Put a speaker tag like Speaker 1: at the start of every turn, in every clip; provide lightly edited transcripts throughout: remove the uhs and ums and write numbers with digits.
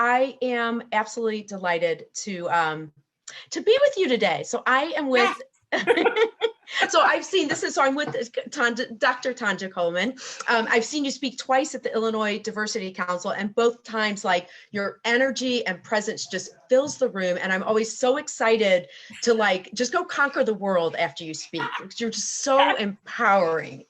Speaker 1: I am absolutely delighted to be with you today. So I am with, so I've seen, so I'm with Dr. Tanjia Coleman. I've seen you speak twice at the Illinois Diversity Council, and both times, like, your energy and presence just fills the room. And I'm always so excited to, like, just go conquer the world after you speak, because you're just so empowering.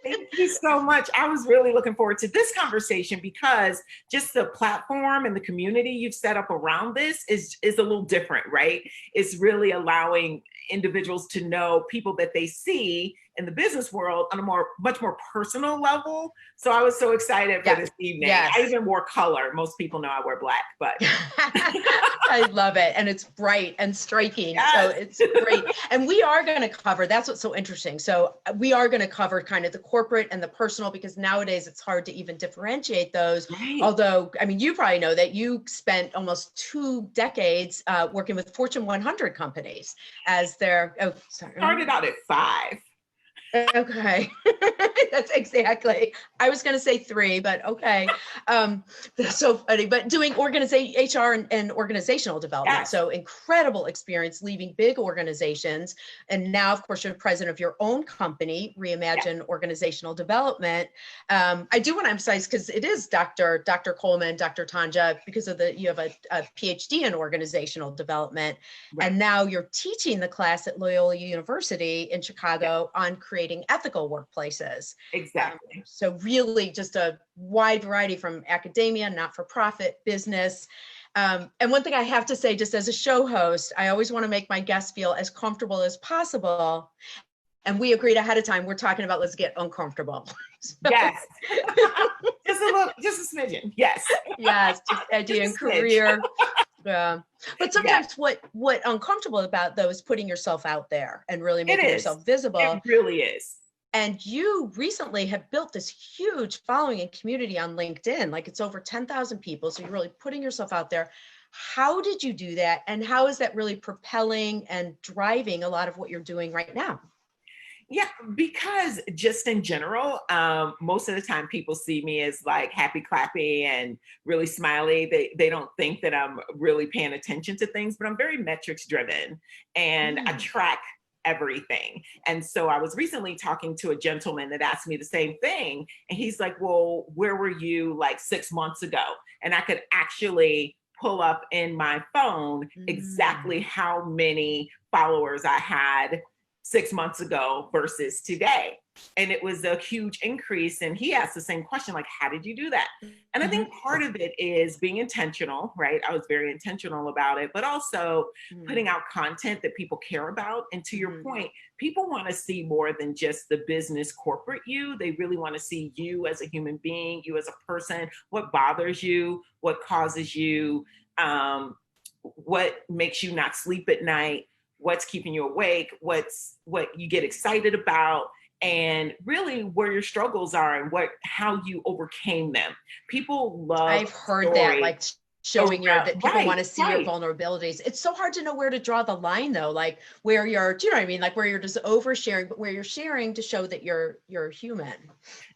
Speaker 2: Thank you so much. I was really looking forward to this conversation because just the platform and the community you've set up around this is a little different, right? It's really allowing individuals to know people that they see in the business world on a much more personal level. So I was so excited for this evening.
Speaker 1: Yes.
Speaker 2: I even wore color. Most people know I wear black, but
Speaker 1: I love it. And it's bright and striking.
Speaker 2: Yes.
Speaker 1: So it's great. And we are going to cover, that's what's so interesting. So we are going to cover kind of the corporate and the personal, because nowadays it's hard to even differentiate those.
Speaker 2: Right.
Speaker 1: Although, I mean, you probably know that you spent almost 2 decades working with Fortune 100 companies as their,
Speaker 2: Started out at 5.
Speaker 1: Okay, that's exactly. I was going to say 3, but okay. That's so funny. But doing HR and organizational development.
Speaker 2: Yes.
Speaker 1: So incredible experience leaving big organizations. And now, of course, you're president of your own company, Reimagine Organizational Development. I do want to emphasize, because it is Dr. Coleman, Dr. Tanjia, because of you have a PhD in organizational development. Right. And now you're teaching the class at Loyola University in Chicago on creating ethical workplaces.
Speaker 2: Exactly.
Speaker 1: So really just a wide variety from academia, not-for-profit, business. And one thing I have to say, just as a show host, I always want to make my guests feel as comfortable as possible. And we agreed ahead of time, we're talking about, let's get uncomfortable. So,
Speaker 2: yes. just a smidgen. Yes.
Speaker 1: Yes, just idea and career. Yeah. But sometimes what uncomfortable about, though, is putting yourself out there and really making yourself visible.
Speaker 2: It really is.
Speaker 1: And you recently have built this huge following and community on LinkedIn. Like, it's over 10,000 people. So you're really putting yourself out there. How did you do that? And how is that really propelling and driving a lot of what you're doing right now?
Speaker 2: Yeah, because just in general, most of the time people see me as like happy clappy and really smiley. They don't think that I'm really paying attention to things, but I'm very metrics driven and I track everything. And so I was recently talking to a gentleman that asked me the same thing. And he's like, well, where were you like 6 months ago? And I could actually pull up in my phone exactly how many followers I had 6 months ago versus today. And it was a huge increase. And he asked the same question, like, how did you do that? And I think part of it is being intentional, right? I was very intentional about it, but also putting out content that people care about. And to your point, people want to see more than just the business corporate you. They really want to see you as a human being, you as a person, what bothers you, what causes you, what makes you not sleep at night, what's keeping you awake, what you get excited about, and really where your struggles are and how you overcame them. People love.
Speaker 1: I've heard that, like showing that people want to see your vulnerabilities. It's so hard to know where to draw the line, though, like where you're, do you know what I mean? Like where you're just oversharing, but where you're sharing to show that you're human.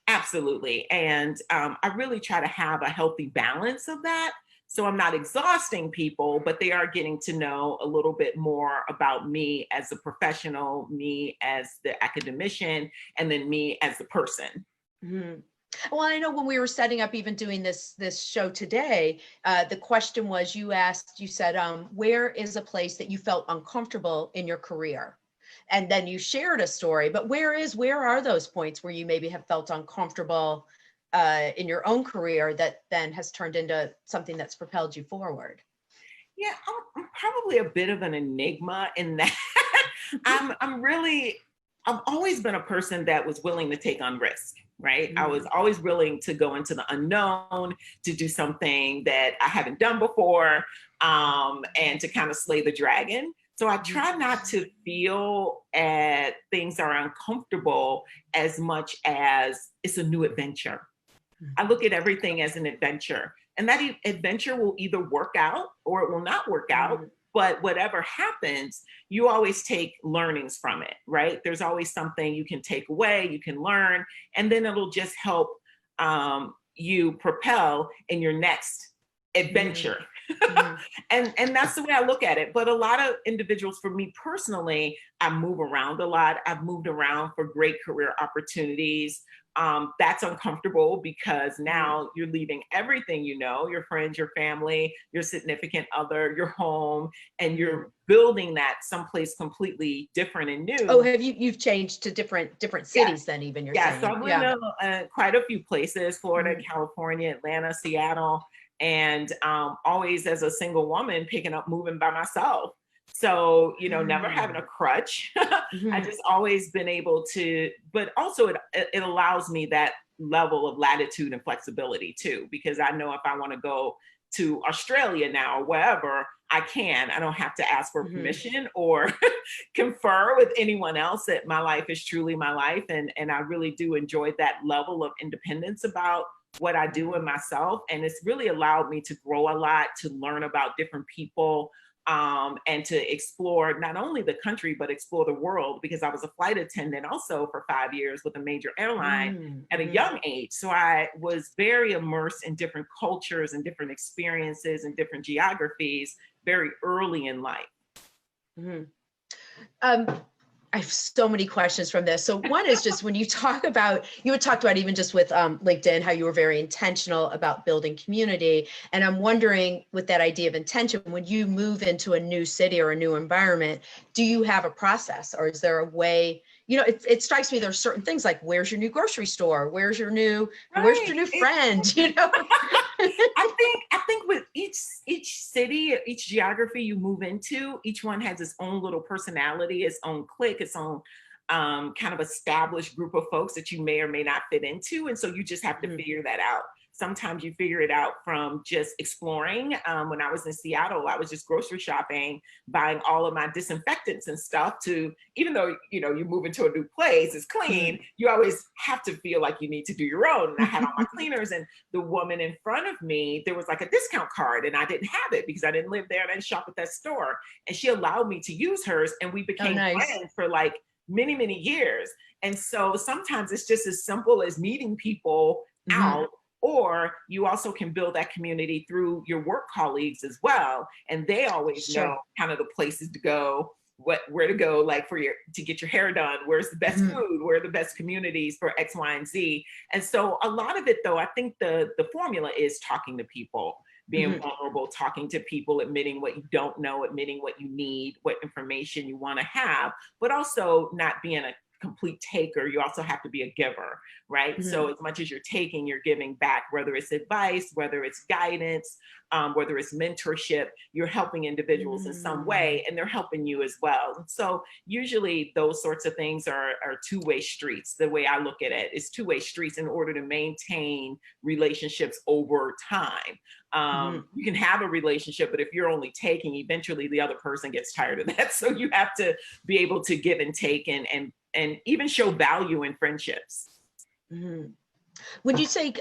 Speaker 2: Absolutely. And I really try to have a healthy balance of that. So I'm not exhausting people, but they are getting to know a little bit more about me as a professional, me as the academician, and then me as the person.
Speaker 1: Well, I know when we were setting up, even doing this show today, the question was, you said, where is a place that you felt uncomfortable in your career? And then you shared a story, but where are those points where you maybe have felt uncomfortable in your own career that then has turned into something that's propelled you forward?
Speaker 2: Yeah, I'm probably a bit of an enigma in that I've always been a person that was willing to take on risk, right? I was always willing to go into the unknown, to do something that I haven't done before, and to kind of slay the dragon. So I try not to feel things are uncomfortable as much as it's a new adventure. I look at everything as an adventure, and that adventure will either work out or it will not work out. But whatever happens, you always take learnings from it, right? There's always something you can take away, you can learn, and then it'll just help you propel in your next adventure.
Speaker 1: Mm-hmm.
Speaker 2: And that's the way I look at it. But a lot of individuals, for me personally, I move around a lot. I've moved around for great career opportunities. That's uncomfortable because now you're leaving everything, you know, your friends, your family, your significant other, your home, and you're building that someplace completely different and new.
Speaker 1: Oh, you've changed to different cities then, even you're saying?
Speaker 2: So I've lived in quite a few places: Florida, California, Atlanta, Seattle, and always as a single woman picking up moving by myself. So, you know, never having a crutch. I just always been able to, but also it allows me that level of latitude and flexibility too, because I know if I want to go to Australia now or wherever, I can. I don't have to ask for permission or confer with anyone else. That my life is truly my life. And I really do enjoy that level of independence about what I do in myself. And it's really allowed me to grow a lot, to learn about different people, and to explore not only the country, but explore the world, because I was a flight attendant also for 5 years with a major airline at a young age. So I was very immersed in different cultures and different experiences and different geographies very early in life.
Speaker 1: I have so many questions from this. So one is just when you talk about, you had talked about even just with LinkedIn, how you were very intentional about building community. And I'm wondering, with that idea of intention, when you move into a new city or a new environment, do you have a process, or is there a way, you know, it strikes me there's certain things like, where's your new grocery store? Where's your new friend? You know?
Speaker 2: I think with each city, each geography you move into, each one has its own little personality, its own clique, its own kind of established group of folks that you may or may not fit into. And so you just have to figure that out. Sometimes you figure it out from just exploring. When I was in Seattle, I was just grocery shopping, buying all of my disinfectants and stuff to, even though, you know, you move into a new place, it's clean, you always have to feel like you need to do your own. And I had all my cleaners, and the woman in front of me, there was like a discount card, and I didn't have it because I didn't live there and I didn't shop at that store. And she allowed me to use hers, and we became friends for like many, many years. And so sometimes it's just as simple as meeting people out. Or you also can build that community through your work colleagues as well. And they always know kind of the places to go, where to go, like to get your hair done, where's the best food, where are the best communities for X, Y, and Z. And so a lot of it though, I think the formula is talking to people, being vulnerable, talking to people, admitting what you don't know, admitting what you need, what information you want to have, but also not being a complete taker. You also have to be a giver, right? So as much as you're taking, you're giving back, whether it's advice, whether it's guidance, whether it's mentorship, you're helping individuals in some way, and they're helping you as well. So usually those sorts of things are two-way streets. The way I look at it is two-way streets in order to maintain relationships over time. You can have a relationship, but if you're only taking, eventually the other person gets tired of that. So you have to be able to give and take, and even show value in friendships.
Speaker 1: When you say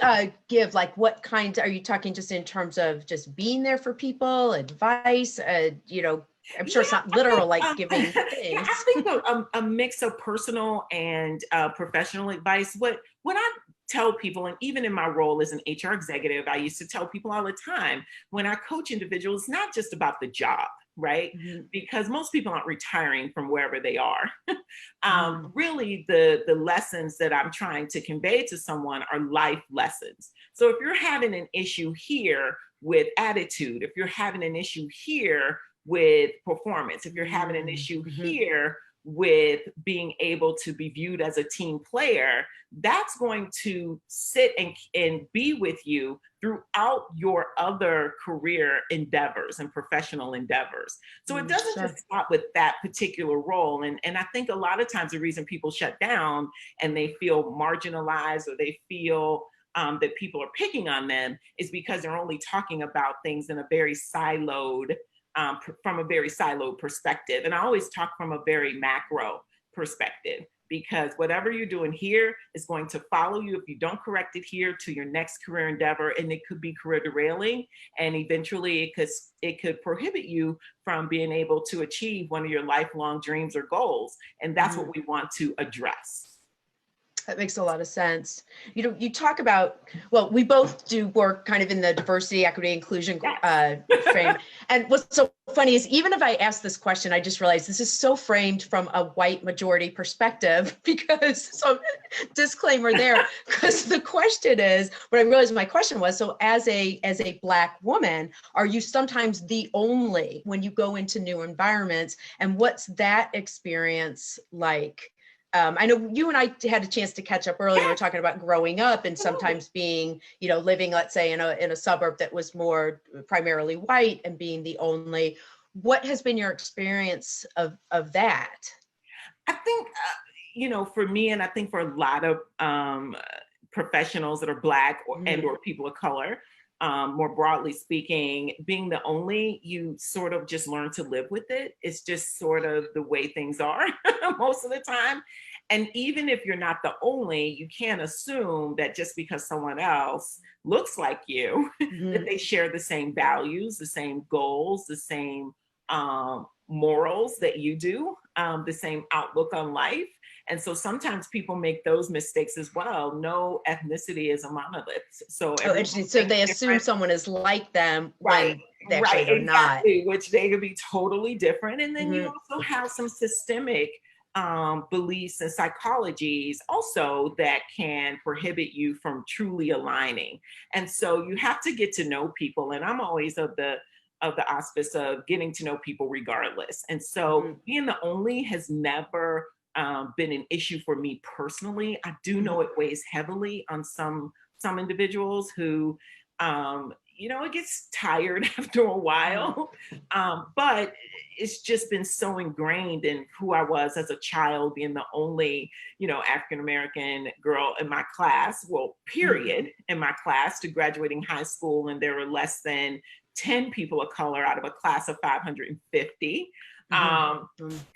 Speaker 1: give, like what kind, are you talking just in terms of just being there for people, advice, you know, I'm sure it's not literal, like giving things.
Speaker 2: I think a mix of personal and professional advice. What I tell people, and even in my role as an HR executive, I used to tell people all the time, when I coach individuals, it's not just about the job, right? Because most people aren't retiring from wherever they are. Really, the lessons that I'm trying to convey to someone are life lessons. So if you're having an issue here with attitude, if you're having an issue here with performance, if you're having an issue here with being able to be viewed as a team player, that's going to sit and be with you throughout your other career endeavors and professional endeavors. So it doesn't just stop with that particular role. And I think a lot of times the reason people shut down and they feel marginalized, or they feel that people are picking on them, is because they're only talking about things in a very siloed from a very siloed perspective. And I always talk from a very macro perspective. because whatever you're doing here is going to follow you if you don't correct it here to your next career endeavor, and it could be career derailing, and eventually it could prohibit you from being able to achieve one of your lifelong dreams or goals, and that's what we want to address.
Speaker 1: That makes a lot of sense. You know, you talk about, well, we both do work kind of in the diversity, equity, inclusion frame. And what's so funny is even if I ask this question, I just realized this is so framed from a white majority perspective, because, so disclaimer there, because the question is, what I realized my question was, so as a Black woman, are you sometimes the only when you go into new environments, and what's that experience like? I know you and I had a chance to catch up earlier. We were talking about growing up and sometimes being, you know, living, let's say, in a suburb that was more primarily white and being the only. What has been your experience of that?
Speaker 2: I think, you know, for me, and I think for a lot of professionals that are Black and or people of color, more broadly speaking, being the only, you sort of just learn to live with it. It's just sort of the way things are most of the time. And even if you're not the only, you can't assume that just because someone else looks like you, that they share the same values, the same goals, the same morals that you do, the same outlook on life. And so sometimes people make those mistakes as well. No ethnicity is a monolith. So,
Speaker 1: so they assume someone is like them when they actually are not.
Speaker 2: Which they could be totally different. And then you also have some systemic beliefs and psychologies also that can prohibit you from truly aligning. And so you have to get to know people. And I'm always of the auspice of getting to know people regardless. And so being the only has never been an issue for me personally. I do know it weighs heavily on some individuals who, you know, it gets tired after a while, but it's just been so ingrained in who I was as a child, being the only, you know, African-American girl in my class, well, period, in my class, to graduating high school. And there were less than 10 people of color out of a class of 550.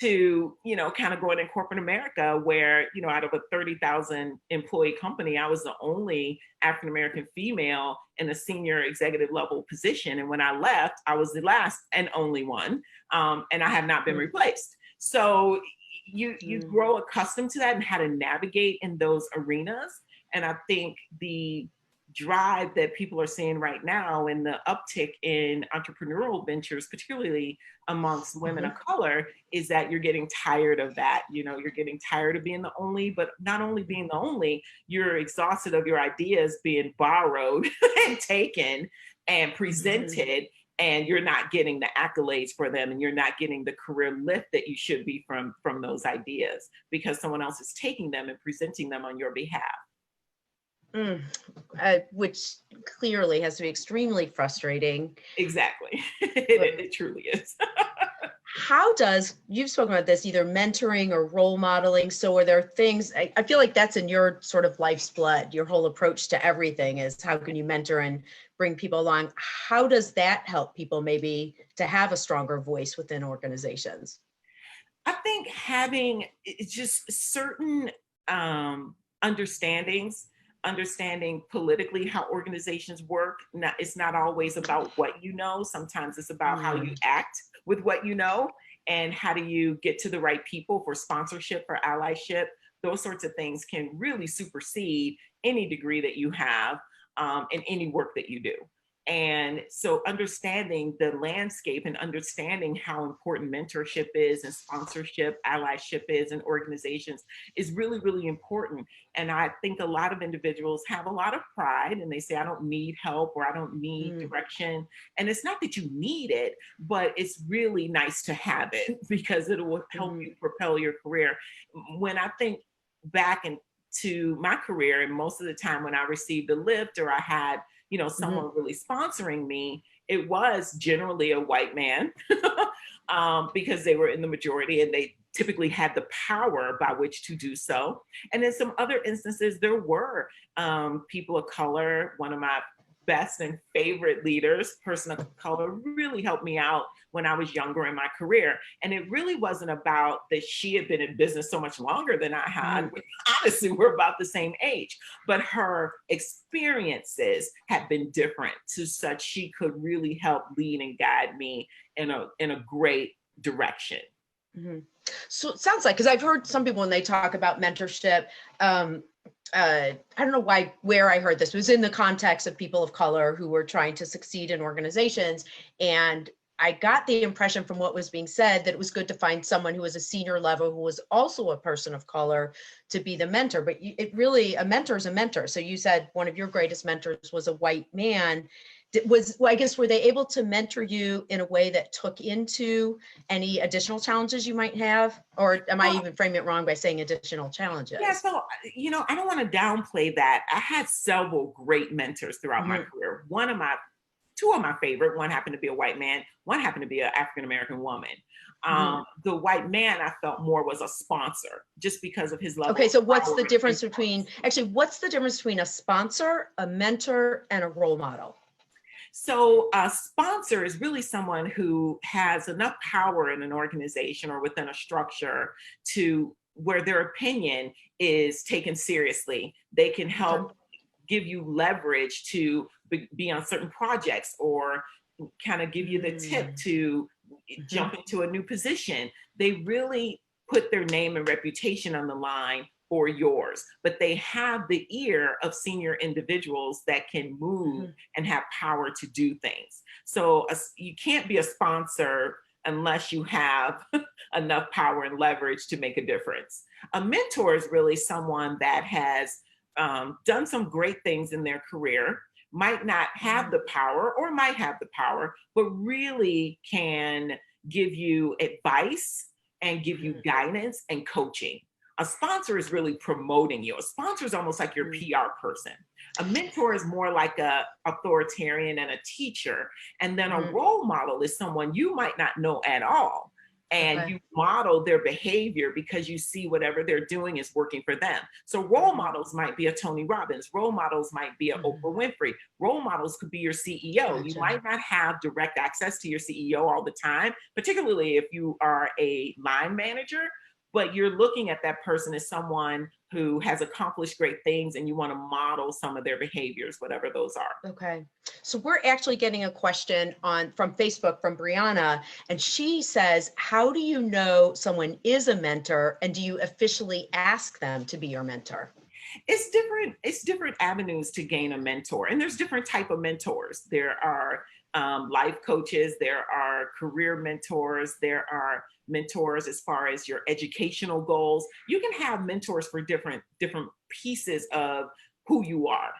Speaker 2: To, you know, kind of going in corporate America where, you know, out of a 30,000 employee company, I was the only African-American female in a senior executive level position. And when I left, I was the last and only one. And I have not been replaced. So you grow accustomed to that and how to navigate in those arenas. And I think the drive that people are seeing right now and the uptick in entrepreneurial ventures, particularly amongst women of color, is that you're getting tired of that. You know, you're getting tired of being the only, but not only being the only, you're exhausted of your ideas being borrowed and taken and presented, and you're not getting the accolades for them, and you're not getting the career lift that you should be from those ideas because someone else is taking them and presenting them on your behalf.
Speaker 1: Which clearly has to be extremely frustrating.
Speaker 2: Exactly. It truly is.
Speaker 1: How does, you've spoken about this, either mentoring or role modeling. So are there things, I feel like that's in your sort of life's blood, your whole approach to everything is how can you mentor and bring people along? How does that help people maybe to have a stronger voice within organizations?
Speaker 2: I think having just certain understanding politically how organizations work. It's not always about what you know. Sometimes it's about how you act with what you know, and how do you get to the right people for sponsorship, for allyship. Those sorts of things can really supersede any degree that you have in any work that you do. And so understanding the landscape and understanding how important mentorship is and sponsorship, allyship is in organizations is really, really important. And I think a lot of individuals have a lot of pride and they say, I don't need help or I don't need direction. And it's not that you need it, but it's really nice to have it because it will help you propel your career. When I think back into my career, and most of the time when I received a lift or I had someone really sponsoring me, it was generally a white man because they were in the majority and they typically had the power by which to do so. And in some other instances, there were people of color. One of my best and favorite leaders, person of color, really helped me out when I was younger in my career. And it really wasn't about that she had been in business so much longer than I had. Honestly, we're about the same age, but her experiences had been different to such she could really help lead and guide me in a great direction.
Speaker 1: Mm-hmm. So it sounds like, because I've heard some people when they talk about mentorship, I don't know where I heard this. It was in the context of people of color who were trying to succeed in organizations. And I got the impression from what was being said that it was good to find someone who was a senior level, who was also a person of color, to be the mentor. But a mentor is a mentor. So you said one of your greatest mentors was a white man. I guess, were they able to mentor you in a way that took into any additional challenges you might have? Or am I even framing it wrong by saying additional challenges?
Speaker 2: Yeah, so, I don't want to downplay that. I had several great mentors throughout my career. Two of my favorite, one happened to be a white man, one happened to be an African-American woman. The white man I felt more was a sponsor just because of his level.
Speaker 1: Okay, so what's the difference between a sponsor, a mentor, and a role model?
Speaker 2: So a sponsor is really someone who has enough power in an organization or within a structure to where their opinion is taken seriously. They can help give you leverage to be on certain projects or kind of give you the tip to jump into a new position. They really put their name and reputation on the line for yours, but they have the ear of senior individuals that can move and have power to do things. So you can't be a sponsor unless you have enough power and leverage to make a difference. A mentor is really someone that has done some great things in their career, might not have the power or might have the power, but really can give you advice and give you guidance and coaching. A sponsor is really promoting you. A sponsor is almost like your PR person. A mentor is more like a authoritarian and a teacher. And then a role model is someone you might not know at all. And you model their behavior because you see whatever they're doing is working for them. So role models might be a Tony Robbins. Role models might be a Oprah Winfrey. Role models could be your CEO. You might not have direct access to your CEO all the time, particularly if you are a line manager, but you're looking at that person as someone who has accomplished great things and you want to model some of their behaviors, whatever those are.
Speaker 1: Okay. So we're actually getting a question from Facebook from Brianna, and she says, how do you know someone is a mentor, and do you officially ask them to be your mentor?
Speaker 2: It's different avenues to gain a mentor, and there's different type of mentors. There are life coaches, there are career mentors, there are mentors as far as your educational goals. You can have mentors for different pieces of who you are.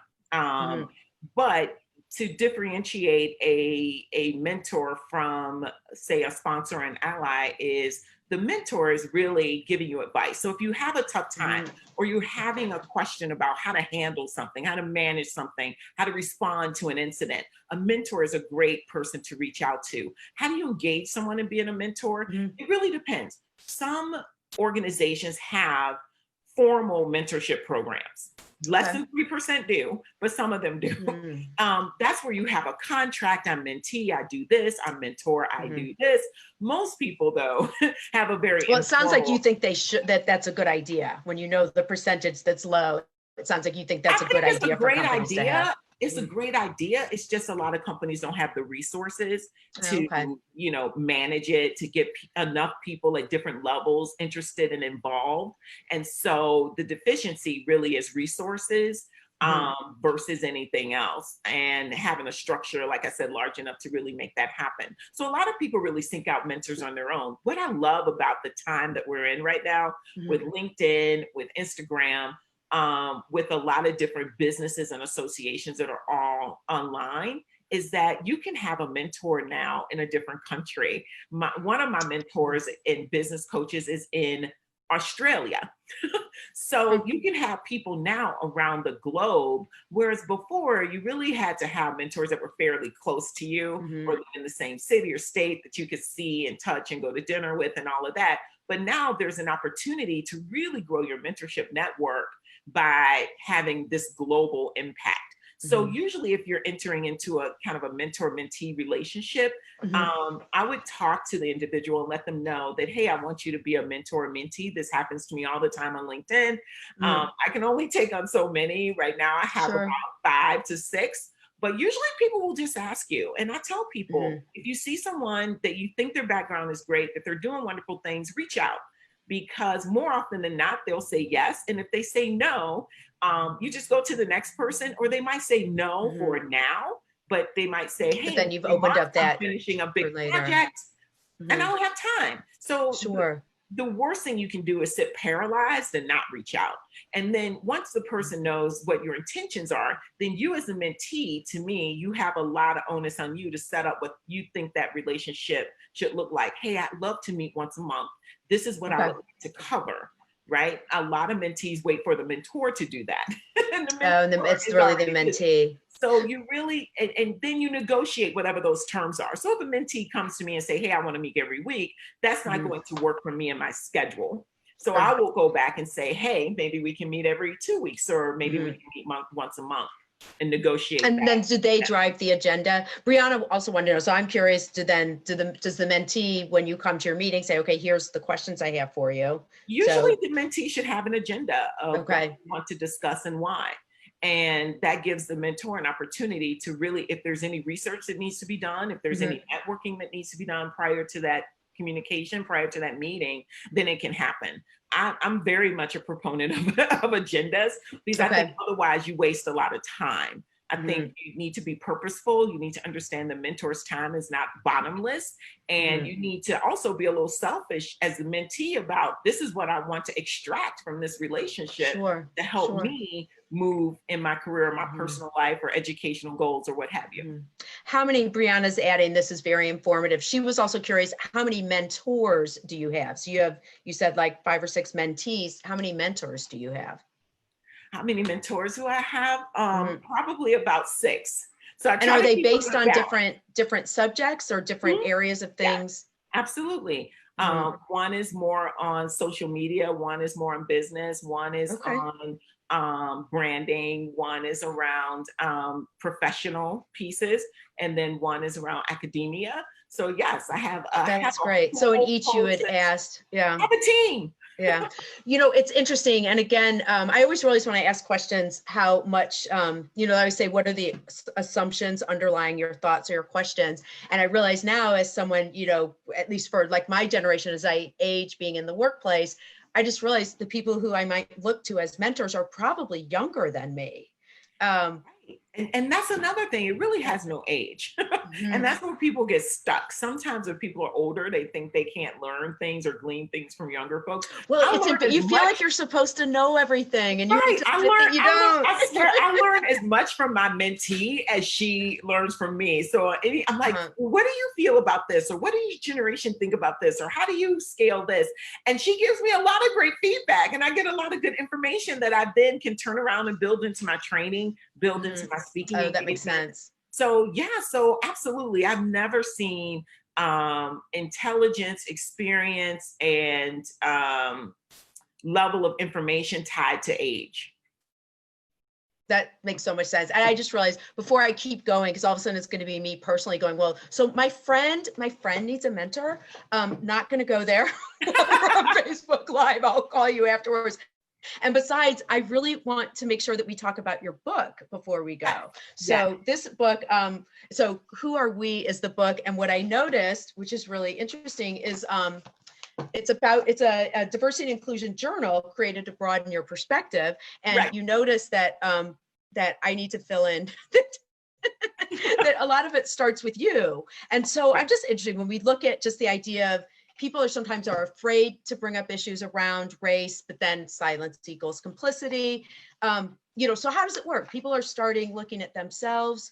Speaker 2: But to differentiate a mentor from, say, a sponsor and ally is the mentor is really giving you advice. So if you have a tough time or you're having a question about how to handle something, how to manage something, how to respond to an incident, a mentor is a great person to reach out to. How do you engage someone in being a mentor? It really depends. Some organizations have formal mentorship programs. Less than 3% do, but some of them do. That's where you have a contract. I'm mentee, I do this. I'm mentor, I do this. Most people, though, have a very
Speaker 1: well. It sounds like you think they should. That's a good idea. When you know the percentage that's low, it sounds like you think that's a good idea.
Speaker 2: It's a great idea. It's a great idea. It's just a lot of companies don't have the resources to, manage it, to get enough people at different levels interested and involved. And so the deficiency really is resources versus anything else, and having a structure, like I said, large enough to really make that happen. So a lot of people really seek out mentors on their own. What I love about the time that we're in right now with LinkedIn, with Instagram, with a lot of different businesses and associations that are all online, is that you can have a mentor now in a different country. One of my mentors in business coaches is in Australia. So you can have people now around the globe, whereas before you really had to have mentors that were fairly close to you or in the same city or state that you could see and touch and go to dinner with and all of that. But now there's an opportunity to really grow your mentorship network by having this global impact. So usually if you're entering into a kind of a mentor-mentee relationship, I would talk to the individual and let them know that, hey, I want you to be a mentor or mentee. This happens to me all the time on LinkedIn. I can only take on so many. Right now I have about 5 to 6. But usually people will just ask you. And I tell people, if you see someone that you think their background is great, that they're doing wonderful things, reach out, because more often than not, they'll say yes. And if they say no, you just go to the next person, or they might say no for now, but they might say, hey,
Speaker 1: but then you've opened up that
Speaker 2: I'm finishing a big
Speaker 1: later.
Speaker 2: project and I don't have time. So
Speaker 1: sure.
Speaker 2: The worst thing you can do is sit paralyzed and not reach out. And then once the person knows what your intentions are, then you as a mentee, to me, you have a lot of onus on you to set up what you think that relationship should look like. Hey, I'd love to meet once a month. This is what I would like to cover, right? A lot of mentees wait for the mentor to do that.
Speaker 1: And it's really the mentee.
Speaker 2: So you really, and then you negotiate whatever those terms are. So if a mentee comes to me and say, hey, I want to meet every week, that's not going to work for me and my schedule. So I will go back and say, hey, maybe we can meet every 2 weeks, or maybe we can meet once a month and negotiate.
Speaker 1: And then do they drive the agenda? Brianna also wanted to know, so I'm curious, does the mentee, when you come to your meeting, say, okay, here's the questions I have for you?
Speaker 2: Usually the mentee should have an agenda of what they want to discuss and why. And that gives the mentor an opportunity to really, if there's any research that needs to be done, if there's any networking that needs to be done prior to that communication, prior to that meeting, then it can happen. I'm very much a proponent of agendas, because I think otherwise you waste a lot of time. I think you need to be purposeful. You need to understand the mentor's time is not bottomless. And you need to also be a little selfish as a mentee about, this is what I want to extract from this relationship to help me move in my career, my personal life, or educational goals, or what have you.
Speaker 1: How many, Brianna's adding, this is very informative. She was also curious, how many mentors do you have? So you said like 5 or 6 mentees. How many mentors do you have?
Speaker 2: How many mentors do I have? Probably about 6. So
Speaker 1: and are they based on different subjects or different areas of things?
Speaker 2: Yeah, absolutely. One is more on social media, one is more on business, one is on branding, one is around professional pieces, and then one is around academia. So yes, I have.
Speaker 1: That's great. So in each you had asked, I
Speaker 2: have a team.
Speaker 1: Yeah. It's interesting. And again, I always realize when I ask questions, how much, I always say, what are the assumptions underlying your thoughts or your questions? And I realize now, as someone, at least for like my generation, as I age being in the workplace, I just realized the people who I might look to as mentors are probably younger than me.
Speaker 2: And that's another thing. It really has no age. And that's where people get stuck. Sometimes when people are older, they think they can't learn things or glean things from younger folks.
Speaker 1: Well, you feel like you're supposed to know everything, and you I
Speaker 2: learn as much from my mentee as she learns from me. So I'm like, what do you feel about this? Or what do your generation think about this? Or how do you scale this? And she gives me a lot of great feedback, and I get a lot of good information that I then can turn around and build into my training, build into my speaking.
Speaker 1: Oh, that makes sense.
Speaker 2: So absolutely. I've never seen intelligence, experience, and level of information tied to age.
Speaker 1: That makes so much sense. And I just realized before I keep going, because all of a sudden it's going to be me personally going, well, so my friend needs a mentor. Not going to go there. We're on Facebook Live. I'll call you afterwards. And besides, I really want to make sure that we talk about your book before we go. So this book, so Who Are We is the book. And what I noticed, which is really interesting, is it's a diversity and inclusion journal created to broaden your perspective. And you notice that that I need to fill in that a lot of it starts with you. And so I'm just interested when we look at just the idea of people sometimes are afraid to bring up issues around race, but then silence equals complicity. So how does it work? People are starting looking at themselves.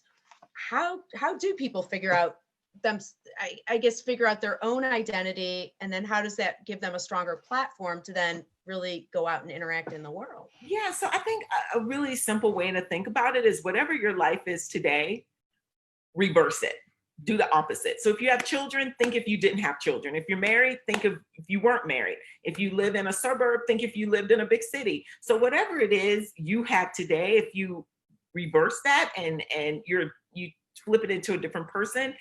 Speaker 1: How do people figure out figure out their own identity? And then how does that give them a stronger platform to then really go out and interact in the world?
Speaker 2: Yeah, so I think a really simple way to think about it is whatever your life is today, reverse it. Do the opposite. So if you have children, think if you didn't have children. If you're married, think of if you weren't married. If you live in a suburb, think if you lived in a big city. So whatever it is you have today, if you reverse that and you flip it into a different person,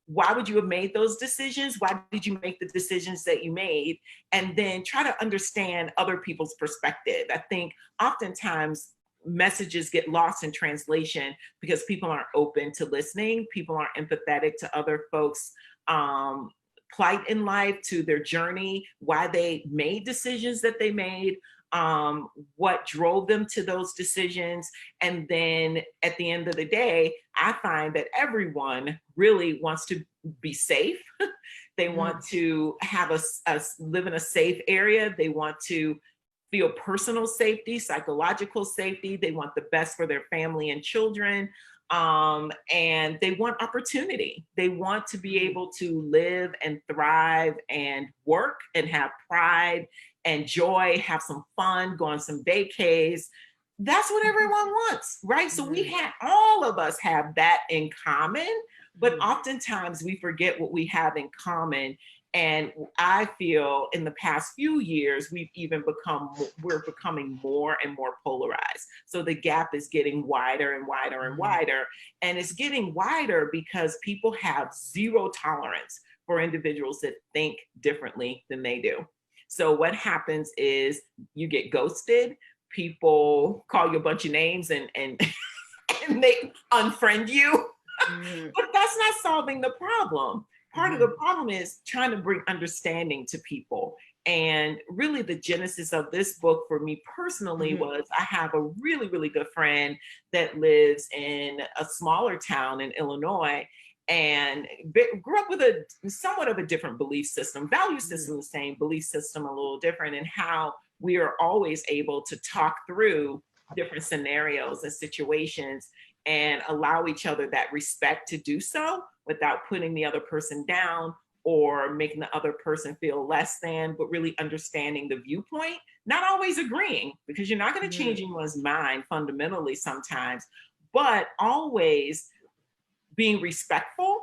Speaker 2: why would you have made those decisions? Why did you make the decisions that you made? And then try to understand other people's perspective. I think oftentimes messages get lost in translation because people aren't open to listening. People aren't empathetic to other folks' plight in life, to their journey, why they made decisions that they made, what drove them to those decisions. And then at the end of the day, I find that everyone really wants to be safe. They want to have a live in a safe area. They want to feel personal safety, psychological safety. They want the best for their family and children. And they want opportunity. They want to be able to live and thrive and work and have pride and joy, have some fun, go on some vacays. That's what everyone wants, right? So all of us have that in common, but oftentimes we forget what we have in common. And I feel in the past few years, we're becoming more and more polarized. So the gap is getting wider and wider and wider. And it's getting wider because people have zero tolerance for individuals that think differently than they do. So what happens is you get ghosted, people call you a bunch of names and they unfriend you. But that's not solving the problem. Part of the problem is trying to bring understanding to people. And really the genesis of this book for me personally was I have a really, really good friend that lives in a smaller town in Illinois and grew up with a somewhat of a different belief system, value system the same, belief system a little different, and how we are always able to talk through different scenarios and situations and allow each other that respect to do so without putting the other person down or making the other person feel less than, but really understanding the viewpoint, not always agreeing, because you're not going to change anyone's mind fundamentally sometimes, but always being respectful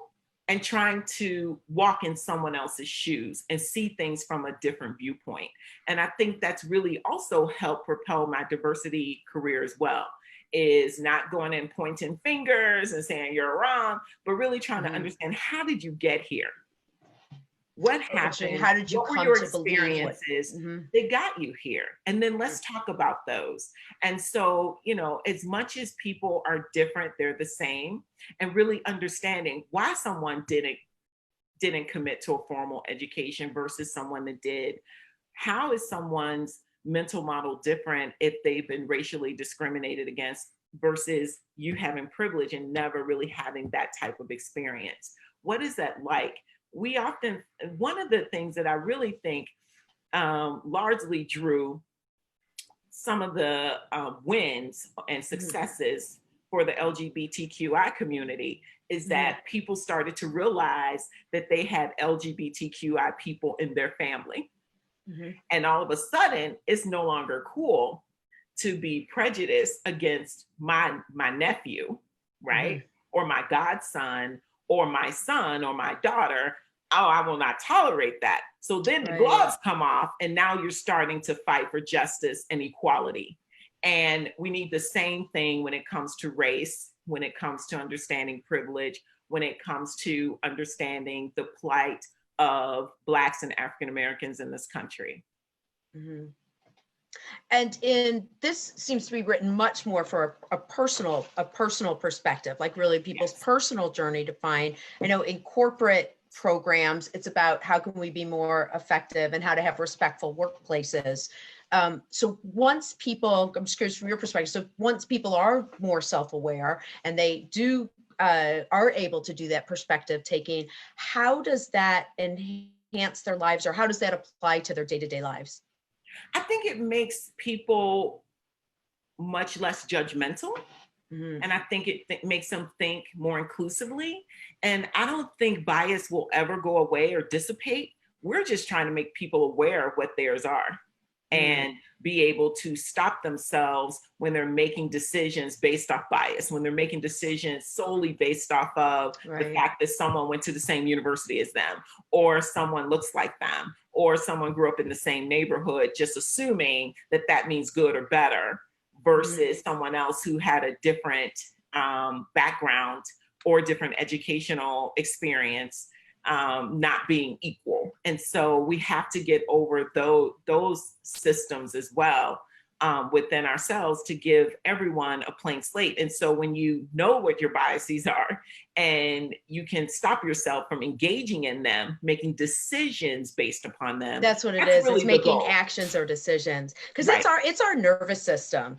Speaker 2: and trying to walk in someone else's shoes and see things from a different viewpoint. And I think that's really also helped propel my diversity career as well, is not going and pointing fingers and saying you're wrong, but really trying to understand, how did you get here? What happened?
Speaker 1: How did you
Speaker 2: what were
Speaker 1: come
Speaker 2: your
Speaker 1: to believe
Speaker 2: experiences that got you here? And then let's talk about those. And so, as much as people are different, they're the same, and really understanding why someone didn't commit to a formal education versus someone that did. How is someone's mental model different if they've been racially discriminated against versus you having privilege and never really having that type of experience? What is that like? One of the things that I really think largely drew some of the wins and successes for the LGBTQI community is that people started to realize that they had LGBTQI people in their family. And all of a sudden, it's no longer cool to be prejudiced against my nephew, right? Or my godson, or my son, or my daughter. Oh, I will not tolerate that. So then the gloves come off, and now you're starting to fight for justice and equality. And we need the same thing when it comes to race, when it comes to understanding privilege, when it comes to understanding the plight of Blacks and African Americans in this country.
Speaker 1: And this seems to be written much more for a personal perspective, like really people's personal journey to find. I know in corporate programs, it's about how can we be more effective and how to have respectful workplaces. So once people, I'm just curious from your perspective, so once people are more self-aware and they are able to do that perspective taking, how does that enhance their lives, or how does that apply to their day-to-day lives?
Speaker 2: I think it makes people much less judgmental. And I think it makes them think more inclusively. And I don't think bias will ever go away or dissipate. We're just trying to make people aware of what theirs are and be able to stop themselves when they're making decisions based off bias, when they're making decisions solely based off of the fact that someone went to the same university as them, or someone looks like them, or someone grew up in the same neighborhood, just assuming that that means good or better, versus someone else who had a different background or different educational experience, not being equal. And so we have to get over those systems as well within ourselves to give everyone a blank slate. And so when you know what your biases are and you can stop yourself from engaging in them, making decisions based upon them.
Speaker 1: That's what it is.
Speaker 2: Really
Speaker 1: it's making actions or decisions, because it's our nervous system.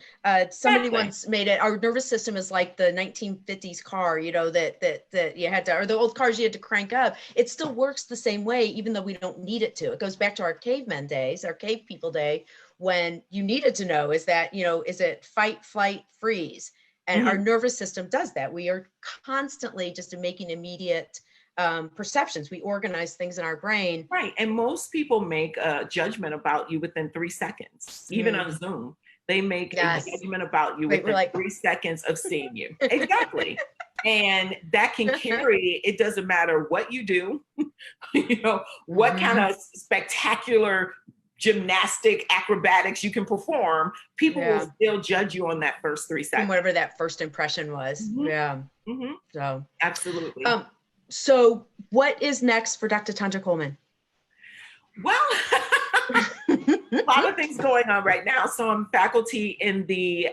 Speaker 1: Somebody once made it, our nervous system is like the 1950s car, you know, that you had to, or the old cars you had to crank up. It still works the same way, even though we don't need it to. It goes back to our cavemen days, our cave people day, when you needed to know, is that, you know, is it fight, flight, freeze? And our nervous system does that. We are constantly just making immediate perceptions. We organize things in our brain.
Speaker 2: Right. And most people make a judgment about you within 3 seconds, even on Zoom. They make a judgment about you within like 3 seconds of seeing you. Exactly. And that can carry, it doesn't matter what you do, you know, what kind of spectacular gymnastic acrobatics you can perform, people will still judge you on that first 3 seconds.
Speaker 1: Whatever that first impression was. So
Speaker 2: absolutely.
Speaker 1: So what is next for Dr. Tanjia Coleman?
Speaker 2: Well, a lot of things going on right now. So I'm faculty in the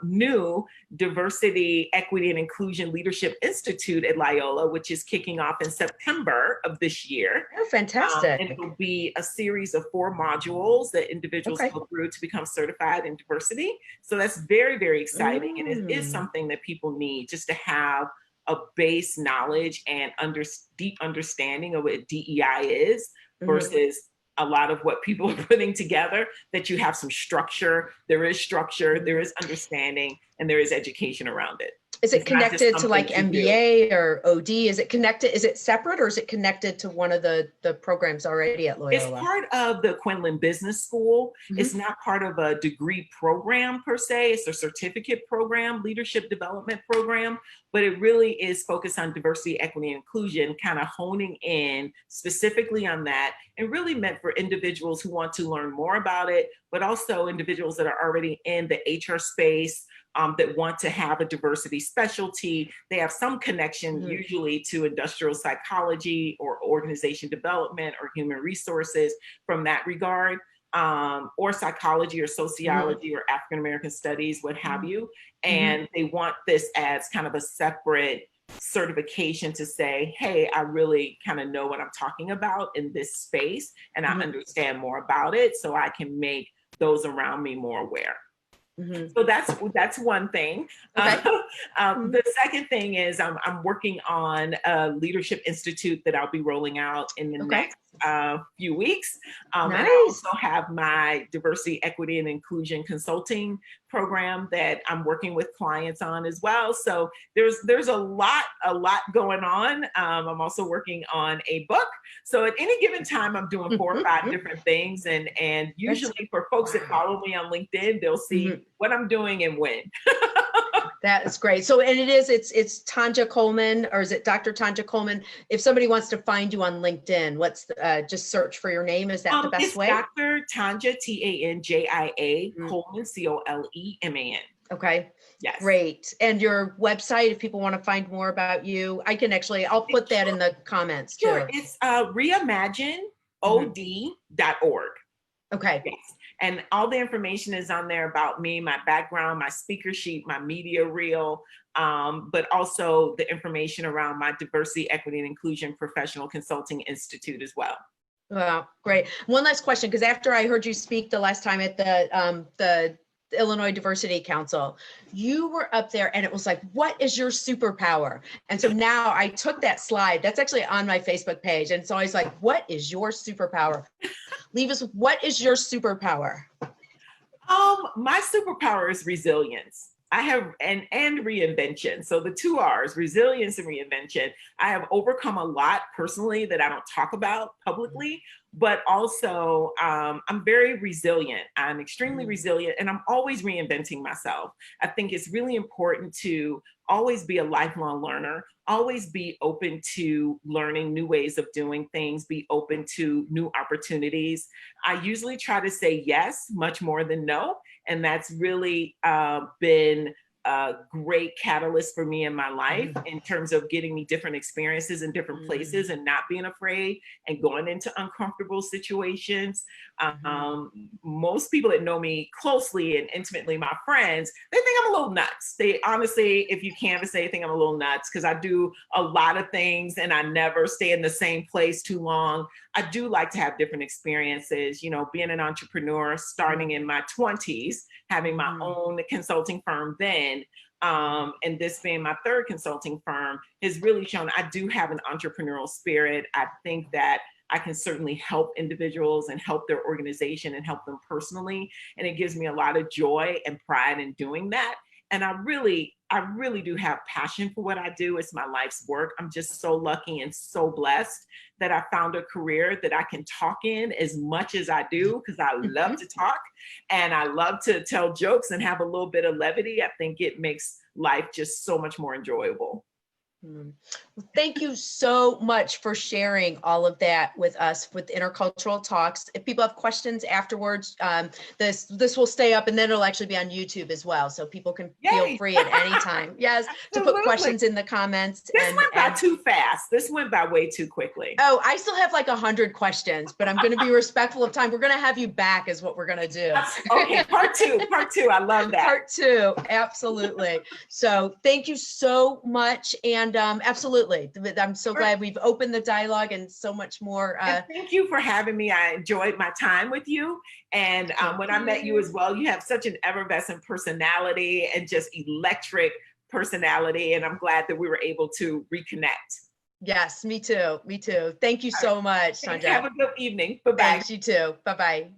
Speaker 2: new Diversity, Equity, and Inclusion Leadership Institute at Loyola, which is kicking off in September of this year.
Speaker 1: Oh, fantastic.
Speaker 2: And it will be a series of 4 modules that individuals go through to become certified in diversity. So that's very, very exciting. And it is something that people need, just to have a base knowledge and deep understanding of what DEI is versus a lot of what people are putting together, that you have some structure, there is understanding, and there is education around it.
Speaker 1: Is it connected to like MBA or OD? Is it connected? Is it separate, or is it connected to one of the programs already at Loyola?
Speaker 2: It's part of the Quinlan Business School. It's not part of a degree program per se. It's a certificate program, leadership development program, but it really is focused on diversity, equity, and inclusion, kind of honing in specifically on that, and really meant for individuals who want to learn more about it, but also individuals that are already in the HR space, that want to have a diversity specialty. They have some connection usually to industrial psychology or organization development or human resources from that regard, or psychology or sociology or African-American studies, what have you. And they want this as kind of a separate certification to say, hey, I really kind of know what I'm talking about in this space, and I understand more about it, so I can make those around me more aware. So that's one thing. The second thing is I'm working on a leadership institute that I'll be rolling out in the next few weeks. And I also have my diversity, equity, and inclusion consulting program that I'm working with clients on as well. So there's a lot going on. I'm also working on a book. So at any given time, I'm doing 4 or 5 different things. And usually for folks that follow me on LinkedIn, they'll see what I'm doing and when.
Speaker 1: That is great. So, and it's Tanjia Coleman, or is it Dr. Tanjia Coleman? If somebody wants to find you on LinkedIn, what's just search for your name? Is that the best way?
Speaker 2: Dr. Tanjia, Tanjia Coleman, Coleman.
Speaker 1: Okay.
Speaker 2: Yes.
Speaker 1: Great. And your website, if people want to find more about you, I'll put that in the comments too.
Speaker 2: Sure. It's reimagineod.org.
Speaker 1: Okay.
Speaker 2: Yes. And all the information is on there about me, my background, my speaker sheet, my media reel, but also the information around my Diversity, Equity, and Inclusion Professional Consulting Institute as well.
Speaker 1: Wow, great. One last question, because after I heard you speak the last time at the Illinois Diversity Council, you were up there and it was like, what is your superpower? And so now I took that slide, that's actually on my Facebook page. And it's always like, what is your superpower? Leave us, what is your superpower?
Speaker 2: My superpower is resilience. I have, and reinvention. So the 2 R's, resilience and reinvention. I have overcome a lot personally that I don't talk about publicly, but also I'm very resilient. I'm extremely resilient, and I'm always reinventing myself. I think it's really important to always be a lifelong learner, always be open to learning new ways of doing things, be open to new opportunities. I usually try to say yes much more than no. And that's really been a great catalyst for me in my life in terms of getting me different experiences in different places and not being afraid and going into uncomfortable situations. Most people that know me closely and intimately, my friends, they think I'm a little nuts. They honestly, if you canvass, they think I'm a little nuts because I do a lot of things and I never stay in the same place too long. I do like to have different experiences, you know, being an entrepreneur, starting in my 20s, having my own consulting firm then, and this being my third consulting firm has really shown I do have an entrepreneurial spirit. I think that I can certainly help individuals and help their organization and help them personally. And it gives me a lot of joy and pride in doing that. And I really do have passion for what I do. It's my life's work. I'm just so lucky and so blessed that I found a career that I can talk in as much as I do, because I love to talk and I love to tell jokes and have a little bit of levity. I think it makes life just so much more enjoyable.
Speaker 1: Well, thank you so much for sharing all of that with us with Intercultural Talks. If people have questions afterwards, this will stay up and then it'll actually be on YouTube as well. So people can feel free at any time. Yes, to put questions in the comments.
Speaker 2: This went by too fast. This went by way too quickly.
Speaker 1: Oh, I still have like 100 questions, but I'm going to be respectful of time. We're going to have you back is what we're going to do.
Speaker 2: Okay, part two. I love that.
Speaker 1: Part two, absolutely. So thank you so much. And absolutely, I'm so glad we've opened the dialogue and so much more.
Speaker 2: Thank you for having me. I enjoyed my time with you. And when I met you as well, you have such an effervescent personality and just electric personality. And I'm glad that we were able to reconnect.
Speaker 1: Yes, me too. Me too. Thank you so much, Tanjia.
Speaker 2: Have a good evening. Bye-bye.
Speaker 1: Thanks, you too. Bye-bye.